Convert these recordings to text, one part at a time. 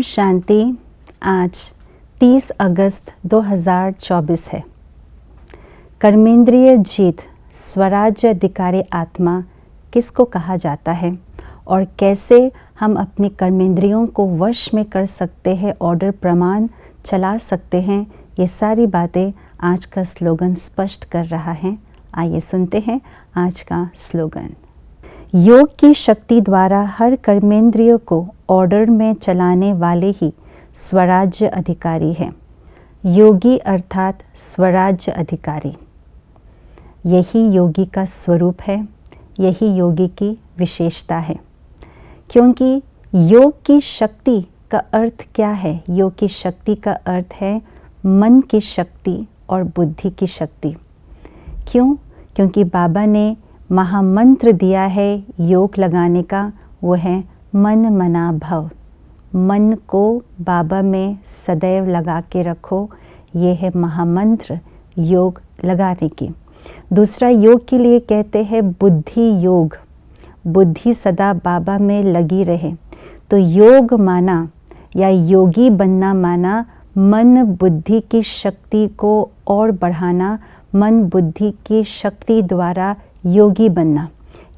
शांति। आज 30 अगस्त 2024 है। कर्मेंद्रिय जीत स्वराज्य अधिकारी आत्मा किसको कहा जाता है और कैसे हम अपनी कर्मेंद्रियों को वश में कर सकते हैं, ऑर्डर प्रमाण चला सकते हैं, ये सारी बातें आज का स्लोगन स्पष्ट कर रहा है। आइए सुनते हैं आज का स्लोगन। योग की शक्ति द्वारा हर कर्मेंद्रिय को ऑर्डर में चलाने वाले ही स्वराज्य अधिकारी हैं। योगी अर्थात स्वराज्य अधिकारी। यही योगी का स्वरूप है, यही योगी की विशेषता है। क्योंकि योग की शक्ति का अर्थ क्या है? योग की शक्ति का अर्थ है मन की शक्ति और बुद्धि की शक्ति। क्यों? क्योंकि बाबा ने महामंत्र दिया है योग लगाने का, वो है मन मना भव। मन को बाबा में सदैव लगा के रखो, ये है महामंत्र योग लगाने की। दूसरा योग के लिए कहते हैं बुद्धि योग। बुद्धि सदा बाबा में लगी रहे। तो योग माना या योगी बनना माना मन बुद्धि की शक्ति को और बढ़ाना, मन बुद्धि की शक्ति द्वारा योगी बनना।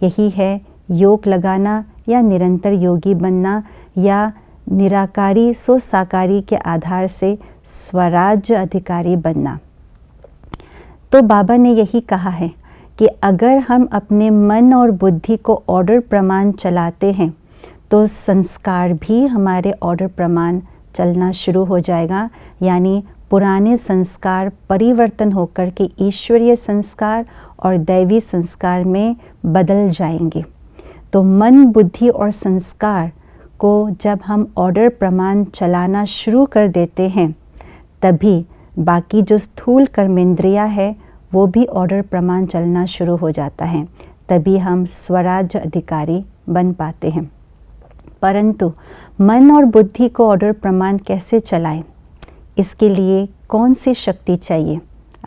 यही है योग लगाना या निरंतर योगी बनना या निराकारी सो साकारी के आधार से स्वराज्य अधिकारी बनना। तो बाबा ने यही कहा है कि अगर हम अपने मन और बुद्धि को ऑर्डर प्रमाण चलाते हैं तो संस्कार भी हमारे ऑर्डर प्रमाण चलना शुरू हो जाएगा। यानी पुराने संस्कार परिवर्तन होकर के ईश्वरीय संस्कार और दैवी संस्कार में बदल जाएंगे। तो मन बुद्धि और संस्कार को जब हम ऑर्डर प्रमाण चलाना शुरू कर देते हैं, तभी बाकी जो स्थूल कर्मेंद्रियां है वो भी ऑर्डर प्रमाण चलना शुरू हो जाता है। तभी हम स्वराज्य अधिकारी बन पाते हैं। परंतु मन और बुद्धि को ऑर्डर प्रमाण कैसे चलाएं? इसके लिए कौन सी शक्ति चाहिए?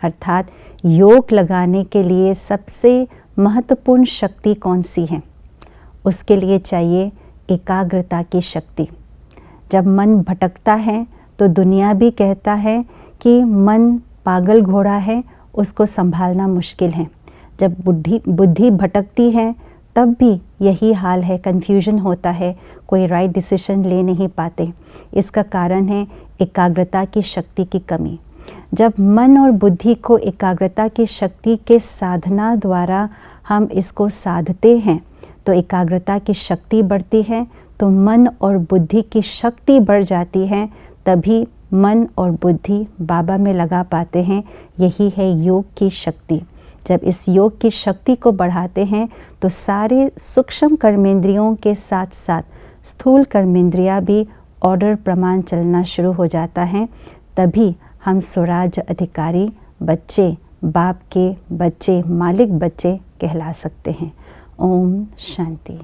अर्थात योग लगाने के लिए सबसे महत्वपूर्ण शक्ति कौन सी है? उसके लिए चाहिए एकाग्रता की शक्ति। जब मन भटकता है तो दुनिया भी कहता है कि मन पागल घोड़ा है, उसको संभालना मुश्किल है। जब बुद्धि भटकती है तब भी यही हाल है, कन्फ्यूजन होता है, कोई राइट डिसीजन ले नहीं पाते। इसका कारण है एकाग्रता की शक्ति की कमी। जब मन और बुद्धि को एकाग्रता की शक्ति के साधना द्वारा हम इसको साधते हैं तो एकाग्रता की शक्ति बढ़ती है, तो मन और बुद्धि की शक्ति बढ़ जाती है। तभी मन और बुद्धि बाबा में लगा पाते हैं। यही है योग की शक्ति। जब इस योग की शक्ति को बढ़ाते हैं तो सारे सूक्ष्म कर्मेंद्रियों के साथ साथ स्थूल कर्मेंद्रियां भी ऑर्डर प्रमाण चलना शुरू हो जाता है। तभी हम स्वराज्य अधिकारी बच्चे, बाप के बच्चे, मालिक बच्चे कहला सकते हैं। ओम शांति।